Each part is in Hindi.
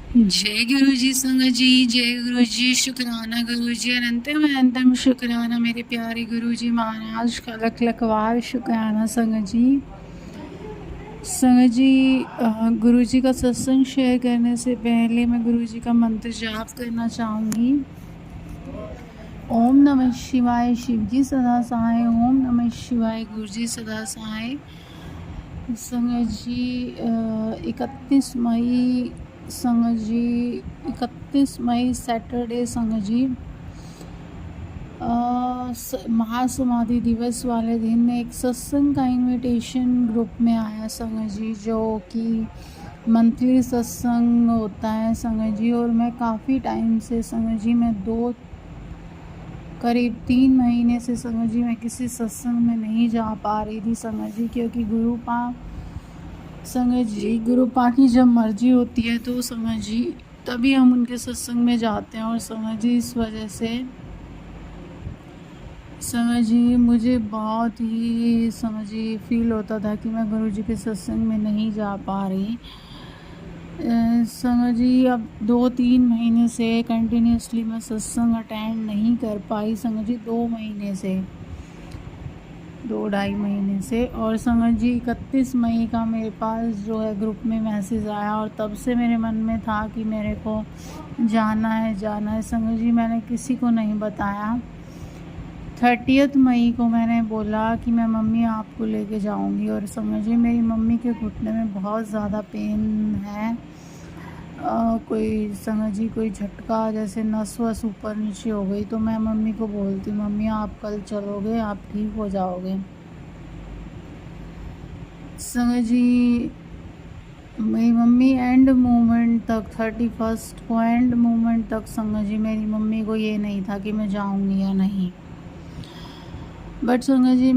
जय गुरु जी संगत जी, जय गुरु जी, शुक्राना गुरु जी, अनंतम अनंतम शुक्राना मेरे प्यारे गुरु जी महाराज का लख लख वार शुक्राना संगत जी। संगत जी, गुरु जी का सत्संग शेयर करने से पहले मैं गुरु जी का मंत्र जाप करना चाहूँगी। ओम नमः शिवाय, शिव जी सदा सहाय। ओम नमः शिवाय, गुरु जी सदा सहाय। संगत जी, 31 मई संगत जी, 31 मई सैटरडे संगत जी, महासमाधि दिवस वाले दिन एक सत्संग का इनविटेशन ग्रुप में आया संगत जी, जो कि मंथली सत्संग होता है संगत जी। और मैं काफ़ी टाइम से संगत जी, मैं करीब 3 महीने से संगत जी मैं किसी सत्संग में नहीं जा पा रही थी संगत जी, क्योंकि संगत जी गुरुपा की जब मर्जी होती है तो संगत जी तभी हम उनके सत्संग में जाते हैं। और संगत जी इस वजह से संगत जी मुझे बहुत ही संगत जी फील होता था कि मैं गुरु जी के सत्संग में नहीं जा पा रही। संगत जी अब 2-3 महीने से कंटिन्यूसली मैं सत्संग अटेंड नहीं कर पाई संगत जी, 2 महीने से, 2-2.5 महीने से। और संगत जी 31 मई का मेरे पास जो है ग्रुप में मैसेज आया, और तब से मेरे मन में था कि मेरे को जाना है संगत जी। मैंने किसी को नहीं बताया। 30 मई को मैंने बोला कि मैं मम्मी आपको लेके जाऊंगी। और संगत जी मेरी मम्मी के घुटने में बहुत ज़्यादा पेन है। कोई संगत जी कोई झटका जैसे नस वस ऊपर नीचे हो गई, तो मैं मम्मी को बोलती, मम्मी आप कल चलोगे, आप ठीक हो जाओगे। संगत जी मेरी मम्मी एंड मोमेंट तक, 31 को एंड मोमेंट तक संगत जी मेरी मम्मी को ये नहीं था कि मैं जाऊंगी या नहीं। बट संगत जी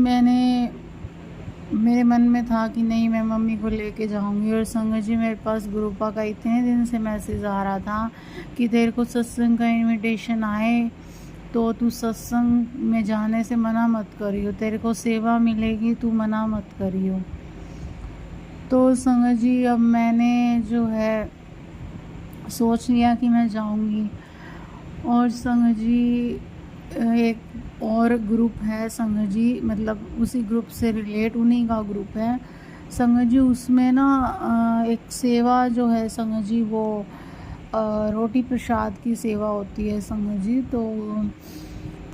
मेरे मन में था कि नहीं, मैं मम्मी को लेके जाऊंगी। और संगत जी मेरे पास गुरुपा का इतने दिन से मैसेज आ रहा था कि तेरे को सत्संग का इनविटेशन आए तो तू सत्संग में जाने से मना मत करियो, तेरे को सेवा मिलेगी, तू मना मत करियो। तो संगत जी अब मैंने जो है सोच लिया कि मैं जाऊंगी। और संगत जी एक और ग्रुप है संगत जी, मतलब उसी ग्रुप से रिलेट, उन्हीं का ग्रुप है संगत जी। उसमें ना एक सेवा जो है संगत जी, वो रोटी प्रसाद की सेवा होती है संगत जी। तो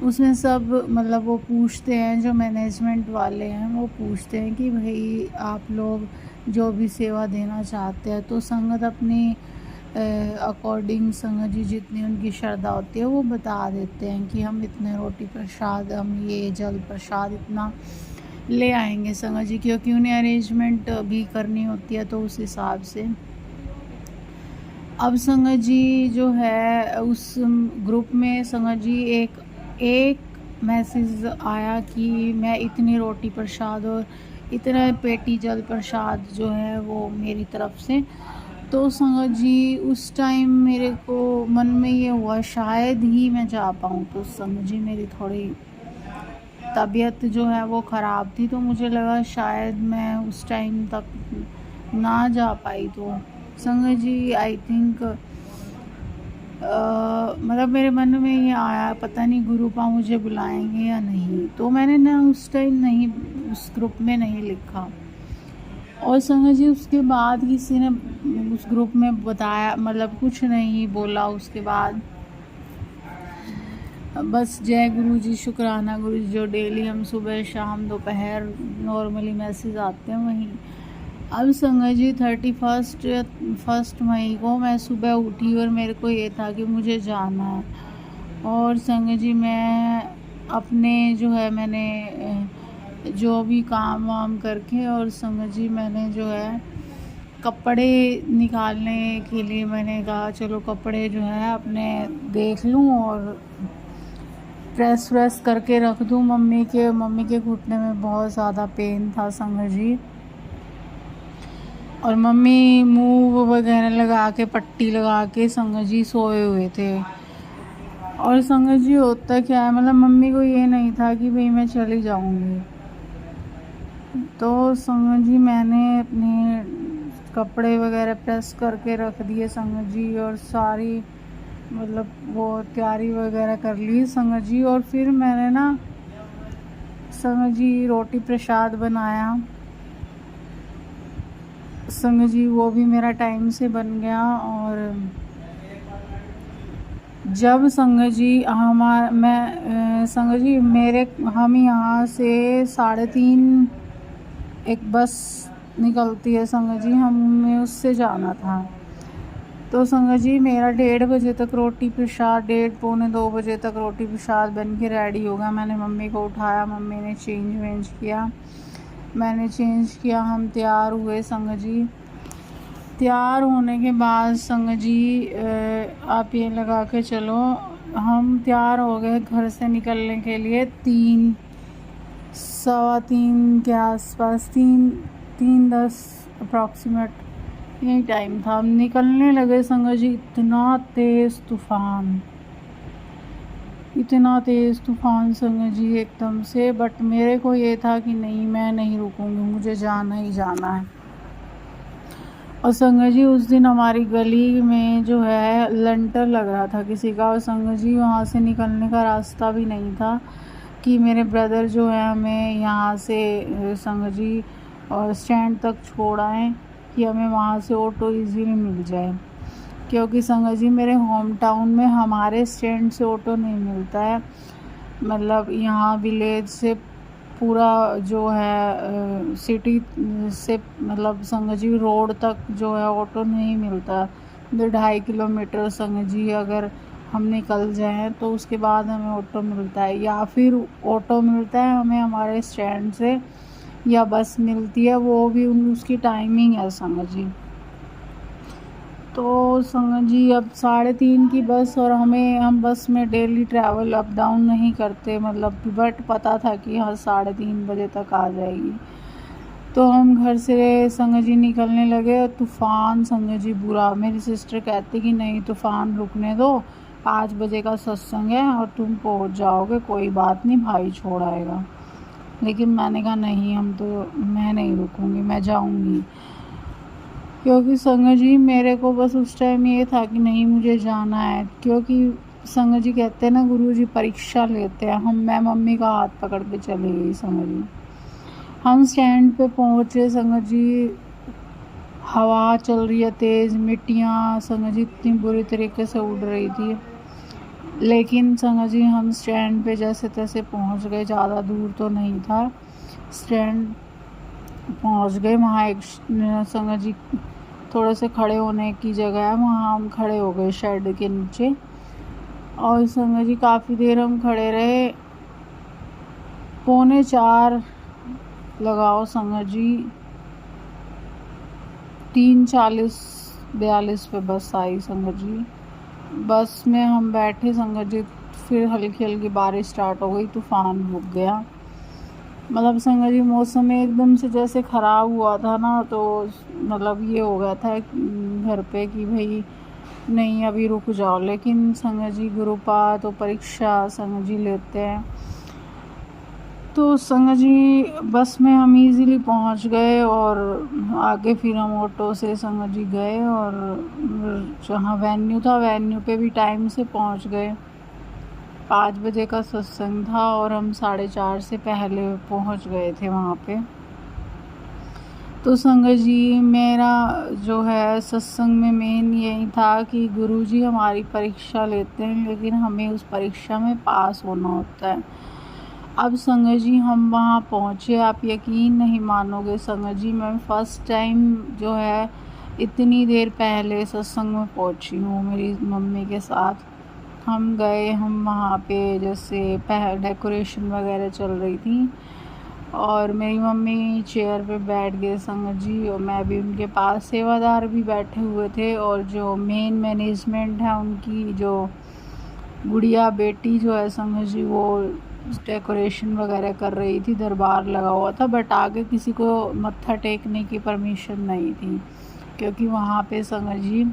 उसमें सब मतलब वो पूछते हैं, जो मैनेजमेंट वाले हैं वो पूछते हैं कि भाई आप लोग जो भी सेवा देना चाहते हैं तो संगत अपनी अकॉर्डिंग संगत जी जितनी उनकी श्रद्धा होती है वो बता देते हैं कि हम इतने रोटी प्रसाद, हम ये जल प्रसाद इतना ले आएंगे संगत जी, क्योंकि उन्हें अरेंजमेंट भी करनी होती है तो उस हिसाब से। अब संगत जी जो है उस ग्रुप में संगत जी एक मैसेज आया कि मैं इतनी रोटी प्रसाद और इतना पेटी जल प्रसाद जो है वो मेरी तरफ से। तो संगत जी उस टाइम मेरे को मन में ये हुआ शायद ही मैं जा पाऊँ। तो संगत जी मेरी थोड़ी तबीयत जो है वो ख़राब थी, तो मुझे लगा शायद मैं उस टाइम तक ना जा पाई। तो संगत जी आई थिंक मतलब मेरे मन में ये आया, पता नहीं गुरुपा मुझे बुलाएंगे या नहीं। तो मैंने ना उस टाइम नहीं, उस ग्रुप में नहीं लिखा। और संगत जी उसके बाद किसी ने उस ग्रुप में बताया, मतलब कुछ नहीं बोला उसके बाद। बस जय गुरु जी, शुक्राना गुरु जी, जो डेली हम सुबह शाम दोपहर नॉर्मली मैसेज आते हैं वहीं। अब संगत जी 1 मई को मैं सुबह उठी और मेरे को ये था कि मुझे जाना है। और संगत जी मैं अपने जो है मैंने जो भी काम वाम करके, और संगत जी मैंने जो है कपड़े निकालने के लिए मैंने कहा चलो कपड़े जो है अपने देख लूँ और प्रेस व्रेस करके रख दूँ। मम्मी के घुटने में बहुत ज़्यादा पेन था संगत जी, और मम्मी मूव वगैरह लगा के, पट्टी लगा के संगत जी सोए हुए थे। और संगत जी होता क्या है, मतलब मम्मी को ये नहीं था कि भाई मैं चली जाऊंगी। तो संगत जी मैंने अपने कपड़े वगैरह प्रेस करके रख दिए संगत जी, और सारी मतलब वो तैयारी वगैरह कर ली संगत जी। और फिर मैंने ना संगत जी रोटी प्रसाद बनाया संगत जी, वो भी मेरा टाइम से बन गया। और जब संगत जी संगत जी हम यहाँ से 3:30 एक बस निकलती है संगत जी, हमें उससे जाना था। तो संगत जी मेरा 1:30 बजे तक रोटी प्रसाद, 1:30 पौने 2 बजे तक रोटी प्रसाद बन के रेडी हो गया। मैंने मम्मी को उठाया, मम्मी ने चेंज वेंज किया, मैंने चेंज किया, हम तैयार हुए संगत जी। तैयार होने के बाद संगत जी आप ये लगा के चलो, हम तैयार हो गए घर से निकलने के लिए 3 सवा 3 के आसपास, 3:10 अप्रॉक्सीमेट यही टाइम था। हम निकलने लगे संगत जी, इतना तेज़ तूफ़ान संगत जी एकदम से। बट मेरे को ये था कि नहीं, मैं नहीं रुकूंगी, मुझे जाना ही जाना है। और संगत जी उस दिन हमारी गली में जो है लंटर लग रहा था किसी का, और संगत जी वहाँ से निकलने का रास्ता भी नहीं था कि मेरे ब्रदर जो है हमें यहाँ से संगत जी और स्टैंड तक छोड़ आएँ कि हमें वहाँ से ऑटो इजीली मिल जाए। क्योंकि संगत जी मेरे होम टाउन में हमारे स्टैंड से ऑटो नहीं मिलता है, मतलब यहाँ विलेज से पूरा जो है सिटी से मतलब संगत जी रोड तक जो है ऑटो नहीं मिलता। 2.5 किलोमीटर संगत जी अगर हम निकल जाएं तो उसके बाद हमें ऑटो मिलता है, या फिर ऑटो मिलता है हमें हमारे स्टैंड से, या बस मिलती है, वो भी उसकी टाइमिंग है संगत जी। तो संगत जी अब 3:30 की बस, और हम बस में डेली ट्रैवल अप डाउन नहीं करते, मतलब बट पता था कि हाँ 3:30 बजे तक आ जाएगी। तो हम घर से संगत जी निकलने लगे, और तूफ़ान संगत जी बुरा। मेरी सिस्टर कहती कि नहीं तूफ़ान रुकने दो, 5 बजे का सत्संग है और तुम पहुंच जाओगे, कोई बात नहीं, भाई छोड़ आएगा। लेकिन मैंने कहा नहीं, मैं नहीं रुकूंगी, मैं जाऊंगी। क्योंकि संगत जी मेरे को बस उस टाइम ये था कि नहीं मुझे जाना है। क्योंकि संगत जी कहते हैं ना, गुरु जी परीक्षा लेते हैं। मैं मम्मी का हाथ पकड़ के चली गई संगत जी। हम स्टैंड पे पहुँचे संगत जी, हवा चल रही है तेज़, मिट्टियाँ संगत जी इतनी बुरी तरीके से उड़ रही थी। लेकिन संगत जी हम स्टैंड पे जैसे तैसे पहुँच गए, ज़्यादा दूर तो नहीं था, स्टैंड पहुँच गए। वहाँ एक संगत जी थोड़े से खड़े होने की जगह है, वहाँ हम खड़े हो गए शेड के नीचे। और संगत जी काफ़ी देर हम खड़े रहे, 3:45 लगाओ संगत जी, 3:40-42 पे बस आई संगत जी। बस में हम बैठे संगत जी, फिर हल्की हल्की बारिश स्टार्ट हो गई, तूफ़ान रुक गया। मतलब संगत जी मौसम एकदम से जैसे ख़राब हुआ था ना, तो मतलब ये हो गया था घर पे कि भाई नहीं अभी रुक जाओ। लेकिन संगत जी गुरुपा तो परीक्षा संगत जी लेते हैं। तो संगत जी बस में हम इजीली पहुंच गए, और आगे फिर हम ऑटो से संगत जी गए, और जहाँ वेन्यू था वेन्यू पे भी टाइम से पहुंच गए। 5 बजे का सत्संग था और हम 4:30 से पहले पहुंच गए थे वहाँ पे। तो संगत जी मेरा जो है सत्संग में मेन यही था कि गुरुजी हमारी परीक्षा लेते हैं, लेकिन हमें उस परीक्षा में पास होना होता है। अब संगत जी हम वहाँ पहुँचे, आप यकीन नहीं मानोगे संगत जी, मैं फ़र्स्ट टाइम जो है इतनी देर पहले सत्संग में पहुँची हूँ मेरी मम्मी के साथ। हम गए, हम वहाँ पे जैसे डेकोरेशन वगैरह चल रही थी, और मेरी मम्मी चेयर पे बैठ गए संगत जी, और मैं भी उनके पास, सेवादार भी बैठे हुए थे, और जो मेन मैनेजमेंट है उनकी जो गुड़िया बेटी जो है संगत जी, वो डेकोरेशन वगैरह कर रही थी, दरबार लगा हुआ था। बट आगे किसी को मत्था टेकने की परमिशन नहीं थी, क्योंकि वहाँ पे संगत जी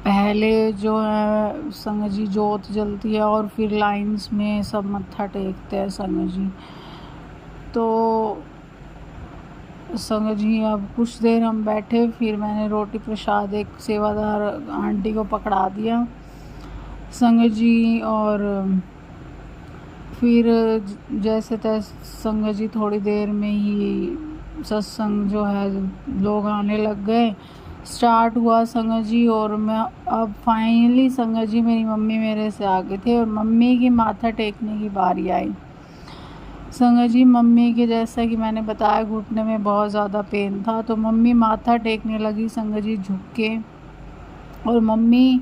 पहले जो है संगत जी जोत जलती है, और फिर लाइंस में सब मत्था टेकते हैं संगत जी। तो संगत जी अब कुछ देर हम बैठे, फिर मैंने रोटी प्रसाद एक सेवादार आंटी को पकड़ा दिया संगत जी। और फिर जैसे तैसे संगत जी थोड़ी देर में ही सत्संग जो है लोग आने लग गए, स्टार्ट हुआ संगत जी। और मैं अब फाइनली संगत जी मेरी मम्मी मेरे से आगे थे और मम्मी की माथा टेकने की बारी आई संगत जी। मम्मी के जैसा कि मैंने बताया घुटने में बहुत ज़्यादा पेन था, तो मम्मी माथा टेकने लगी संगत जी झुक के। और मम्मी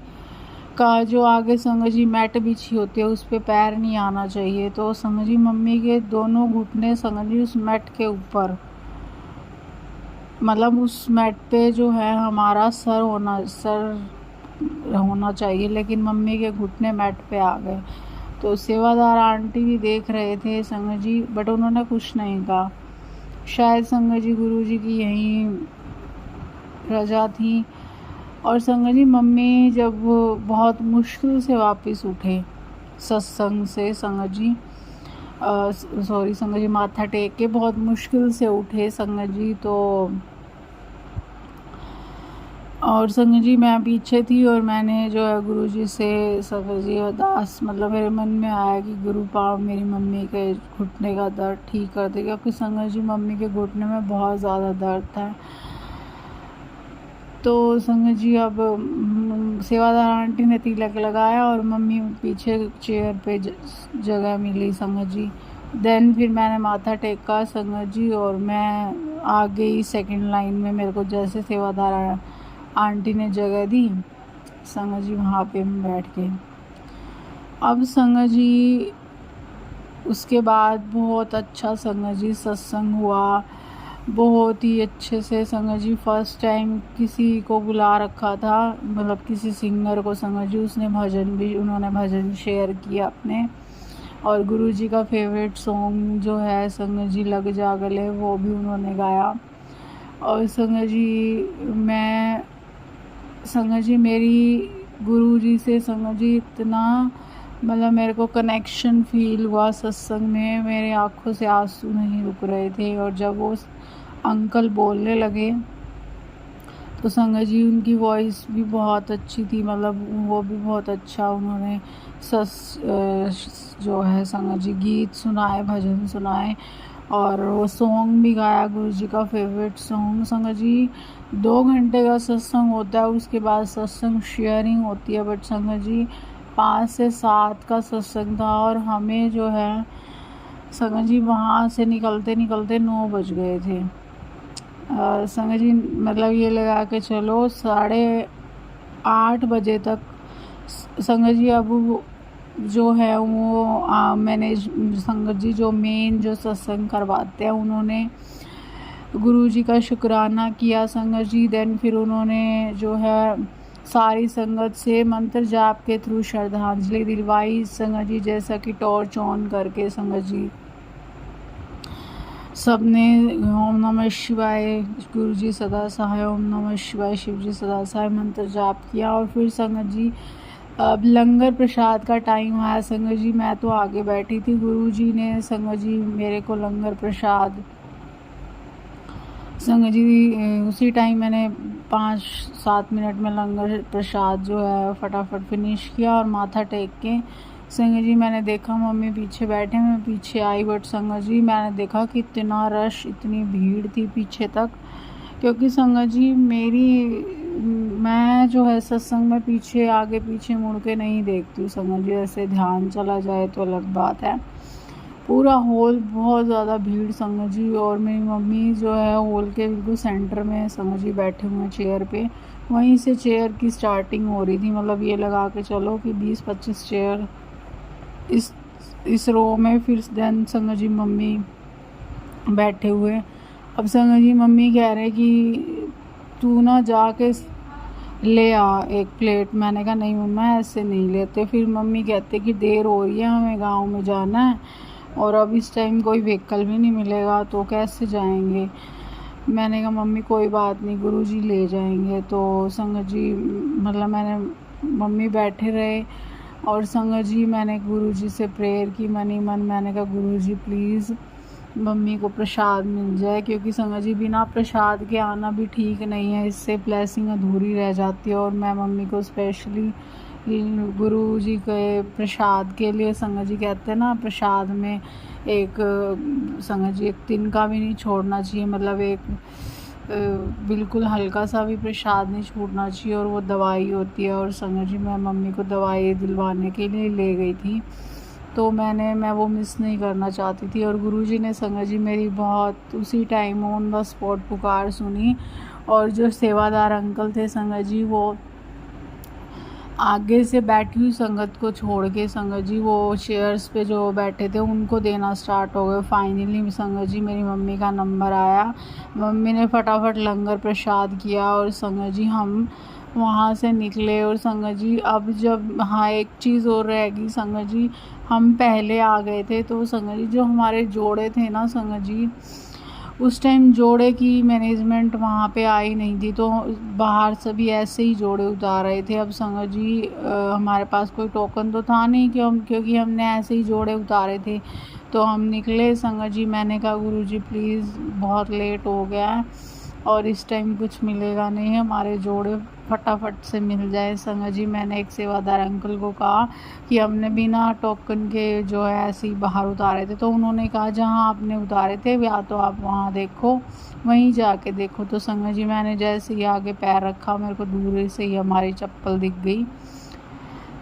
का जो आगे संगत जी मैट बिछी होती है उस पे पैर नहीं आना चाहिए, तो संगत जी मम्मी के दोनों घुटने संगत जी उस मैट के ऊपर, मतलब उस मैट पे जो है हमारा सर होना चाहिए, लेकिन मम्मी के घुटने मैट पे आ गए। तो सेवादार आंटी भी देख रहे थे संगत जी, बट उन्होंने कुछ नहीं कहा। शायद संगत जी गुरुजी की यही रजा थी। और संगत जी मम्मी जब बहुत मुश्किल से वापस उठे सत्संग से संगत जी, सॉरी संगत जी माथा टेक के बहुत मुश्किल से उठे संगत जी। तो और संगत जी मैं पीछे थी और मैंने जो है गुरुजी से संगत जी अरदास, मतलब मेरे मन में आया कि गुरु पाव मेरी मम्मी के घुटने का दर्द ठीक कर दे, क्योंकि संगत जी मम्मी के घुटने में बहुत ज़्यादा दर्द था। तो संगत जी अब सेवादार आंटी ने तिलक लगाया और मम्मी पीछे चेयर पे जगह मिली संगत जी। देन फिर मैंने माथा टेका संगत जी, और मैं आ गई सेकंड लाइन में। मेरे को जैसे सेवादार आंटी ने जगह दी संगत जी, वहाँ पे मैं बैठ गई। अब संगत जी उसके बाद बहुत अच्छा संगत जी सत्संग हुआ, बहुत ही अच्छे से संगत जी। फर्स्ट टाइम किसी को बुला रखा था, मतलब किसी सिंगर को संगत जी, उन्होंने भजन शेयर किया अपने। और गुरुजी का फेवरेट सॉन्ग जो है संगत जी लग जा गले, वो भी उन्होंने गाया। और संगत जी मेरी गुरुजी से संगत जी इतना, मतलब मेरे को कनेक्शन फील हुआ सत्संग में, मेरे आँखों से आंसू नहीं रुक रहे थे। और जब वो अंकल बोलने लगे तो संगत जी उनकी वॉइस भी बहुत अच्छी थी, मतलब वो भी बहुत अच्छा उन्होंने जो है संगत जी गीत सुनाए, भजन सुनाए, और वो सॉन्ग भी गाया गुरुजी का फेवरेट सॉन्ग। संगत जी 2 घंटे का सत्संग होता है, उसके बाद सत्संग शेयरिंग होती है, बट संगत जी 5 से 7 का सत्संग था। और हमें जो है संगत जी वहाँ से निकलते 9 बज गए थे। संगत जी मतलब ये लगा के चलो 8:30 बजे तक संगत जी अब जो है वो मैंने संगत जी जो मेन जो सत्संग करवाते हैं उन्होंने गुरुजी का शुक्राना किया संगत जी। देन फिर उन्होंने जो है सारी संगत से मंत्र जाप के थ्रू श्रद्धांजलि दिलवाई संगत जी, जैसा कि टॉर्च ऑन करके संगत जी सबने ओम नमः शिवाय गुरुजी सदा सहाय, ओम नमः शिवाय शिवजी सदा सहाय मंत्र जाप किया। और फिर संगत जी अब लंगर प्रसाद का टाइम आया संगत जी। मैं तो आगे बैठी थी, गुरुजी ने संगत जी मेरे को लंगर प्रसाद संगत जी उसी टाइम मैंने 5-7 मिनट में लंगर प्रसाद जो है फटाफट फिनिश किया। और माथा टेक के संगत जी मैंने देखा मम्मी पीछे बैठे, मैं पीछे आई, बट संगत जी मैंने देखा कि इतना रश, इतनी भीड़ थी पीछे तक, क्योंकि संगत जी मैं जो है सत्संग में पीछे आगे पीछे मुड़ के नहीं देखती संगत जी, ऐसे ध्यान चला जाए तो अलग बात है। पूरा हॉल बहुत ज़्यादा भीड़ संगत जी, और मेरी मम्मी जो है हॉल के बिल्कुल सेंटर में संगत जी बैठे हुए हैं चेयर पे, वहीं से चेयर की स्टार्टिंग हो रही थी, मतलब ये लगा के चलो कि 20-25 चेयर इस रो में। फिर देन संगत जी मम्मी बैठे हुए। अब संगत जी मम्मी कह रहे कि तू ना जाके ले आ एक प्लेट। मैंने कहा नहीं मम्मा ऐसे नहीं लेते। फिर मम्मी कहते कि देर हो रही है, हमें गांव में जाना है और अब इस टाइम कोई व्हीकल भी नहीं मिलेगा तो कैसे जाएंगे। मैंने कहा मम्मी कोई बात नहीं, गुरुजी ले जाएंगे। तो संगत जी मतलब मम्मी बैठे रहे और संगत जी मैंने गुरुजी से प्रेयर की मनी मन। मैंने कहा गुरुजी प्लीज़ मम्मी को प्रसाद मिल जाए, क्योंकि संगत जी बिना प्रसाद के आना भी ठीक नहीं है, इससे ब्लेसिंग अधूरी रह जाती है। और मैं मम्मी को स्पेशली गुरु जी के प्रसाद के लिए, संगत जी कहते हैं ना प्रसाद में एक संगत जी एक तिनका भी नहीं छोड़ना चाहिए, मतलब एक बिल्कुल हल्का सा भी प्रसाद नहीं छूटना चाहिए। और वो दवाई होती है। और संगत जी मैं मम्मी को दवाई दिलवाने के लिए ले गई थी, तो मैं वो मिस नहीं करना चाहती थी। और गुरुजी ने संगत जी मेरी बहुत उसी टाइम ऑन द स्पॉट पुकार सुनी। और जो सेवादार अंकल थे संगत जी, वो आगे से बैठी हुई संगत को छोड़ के संगत जी वो चेयर्स पे जो बैठे थे उनको देना स्टार्ट हो गए। फाइनली संगत जी मेरी मम्मी का नंबर आया, मम्मी ने फटाफट लंगर प्रसाद किया और संगत जी हम वहाँ से निकले। और संगत जी अब जब हाँ एक चीज़ और रहेगी संगत जी, हम पहले आ गए थे तो संगत जी जो हमारे जोड़े थे ना संगत जी, उस टाइम जोड़े की मैनेजमेंट वहाँ पे आई नहीं थी, तो बाहर से भी ऐसे ही जोड़े उतार रहे थे। अब संगत जी हमारे पास कोई टोकन तो था नहीं क्योंकि हमने ऐसे ही जोड़े उतारे थे। तो हम निकले संगत जी, मैंने कहा गुरुजी प्लीज़ बहुत लेट हो गया है और इस टाइम कुछ मिलेगा नहीं, हमारे जोड़े फटाफट से मिल जाए। संगत जी मैंने एक सेवादार अंकल को कहा कि हमने बिना टोकन के जो है ऐसे ही बाहर उतारे थे, तो उन्होंने कहा जहाँ आपने उतारे थे या तो आप वहाँ देखो, वहीं जाके देखो। तो संगत जी मैंने जैसे ही आगे पैर रखा, मेरे को दूर से ही हमारी चप्पल दिख गई।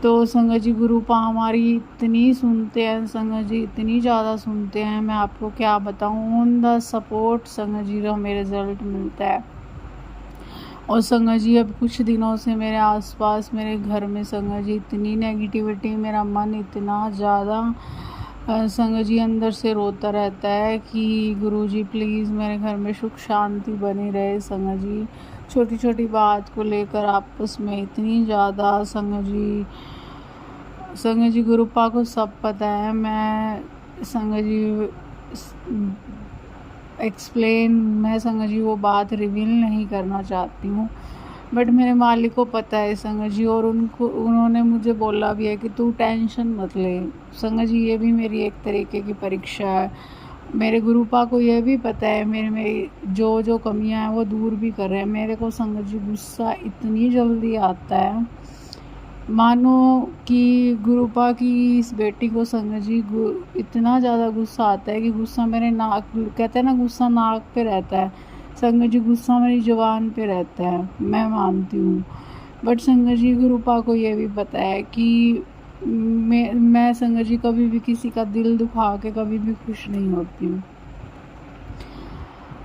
तो संगत जी गुरुपा हमारी इतनी सुनते हैं संगत जी, इतनी ज़्यादा सुनते हैं, मैं आपको क्या बताऊँ। ऑन द सपोर्ट संगत जी का हमें रिज़ल्ट मिलता है। और संगत जी अब कुछ दिनों से मेरे आसपास मेरे घर में संगत जी इतनी नेगेटिविटी, मेरा मन इतना ज़्यादा संगत जी अंदर से रोता रहता है कि गुरुजी प्लीज़ मेरे घर में सुख शांति बनी रहे। संगत जी छोटी छोटी बात को लेकर आपस में इतनी ज़्यादा संगत जी गुरुपा को सब पता है। मैं संगत जी मैं संगत जी वो बात रिवील नहीं करना चाहती हूँ, बट मेरे मालिक को पता है संगत जी। और उन्होंने मुझे बोला भी है कि तू टेंशन मत ले संगत जी, ये भी मेरी एक तरीके की परीक्षा है। मेरे गुरुपा को ये भी पता है मेरे में जो कमियां हैं वो दूर भी कर रहे हैं। मेरे को संगत जी गुस्सा इतनी जल्दी आता है, मानो कि गुरुपा की इस बेटी को संगत जी इतना ज़्यादा गुस्सा आता है कि गुस्सा मेरे नाक, कहते हैं ना गुस्सा नाक पे रहता है, संगत जी गुस्सा मेरी ज़ुबान पे रहता है, मैं मानती हूँ। बट संगत जी गुरुपा को ये भी पता है कि मैं संगत जी कभी भी किसी का दिल दुखा के कभी भी खुश नहीं होती हूँ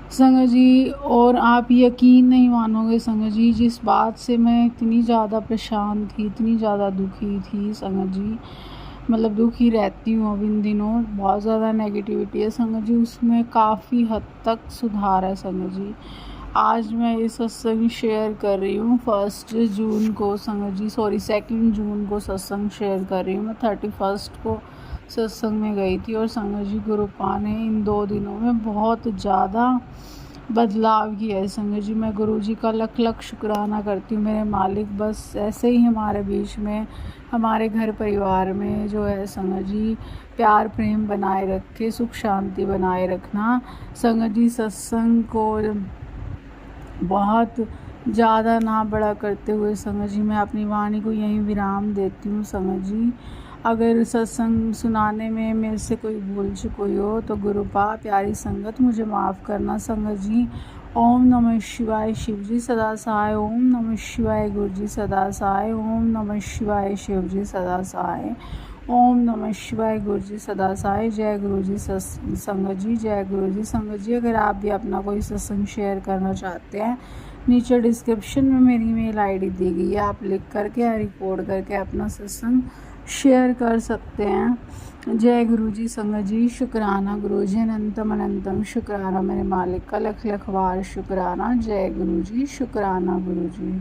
संगत जी। और आप यकीन नहीं मानोगे संगत जी, जिस बात से मैं इतनी ज़्यादा परेशान थी, इतनी ज़्यादा दुखी थी संगत जी, मतलब दुखी रहती हूँ अब इन दिनों, बहुत ज़्यादा नेगेटिविटी है संगत जी, उसमें काफ़ी हद तक सुधार है संगत जी। आज मैं ये सत्संग शेयर कर रही हूँ 1 जून को संगत जी, 2 जून को सत्संग शेयर कर रही हूँ। मैं 31 को सत्संग में गई थी और संगत जी गुरुपा ने इन 2 दिनों में बहुत ज़्यादा बदलाव किया है संगत जी। मैं गुरु जी का लख शुक्राना करती हूँ। मेरे मालिक बस ऐसे ही हमारे बीच में, हमारे घर परिवार में जो है संगत जी प्यार प्रेम बनाए रखे, सुख शांति बनाए रखना संगत जी। सत्संग को बहुत ज़्यादा ना बड़ा करते हुए संगत जी मैं अपनी वाणी को यहीं विराम देती हूँ संगत जी। अगर सत्संग सुनाने में मेरे से कोई भूल चूक हुई हो तो गुरुपा प्यारी संगत मुझे माफ़ करना संगत जी। ओम नमः शिवाय शिव जी सदा सहाय, ओम नमः शिवाय गुरु जी सदा सहाय, ओम नमः शिवाय शिव जी सदा सहाय, ओम नमः शिवाय गुरु जी सदा सहाय। जय गुरु जी संगत जी, जय गुरु जी संगत जी। अगर आप भी अपना कोई सत्संग शेयर करना चाहते हैं, नीचे डिस्क्रिप्शन में मेरी मेल आईडी दी गई है, आप लिख करके या रिकॉर्ड करके अपना सत्संग शेयर कर सकते हैं। जय गुरु जी संगत जी, शुक्राना गुरु जी, अनंतम अनंतम शुक्राना मेरे मालिक का लख बार शुक्राना। जय गुरु जी, शुक्राना गुरु जी।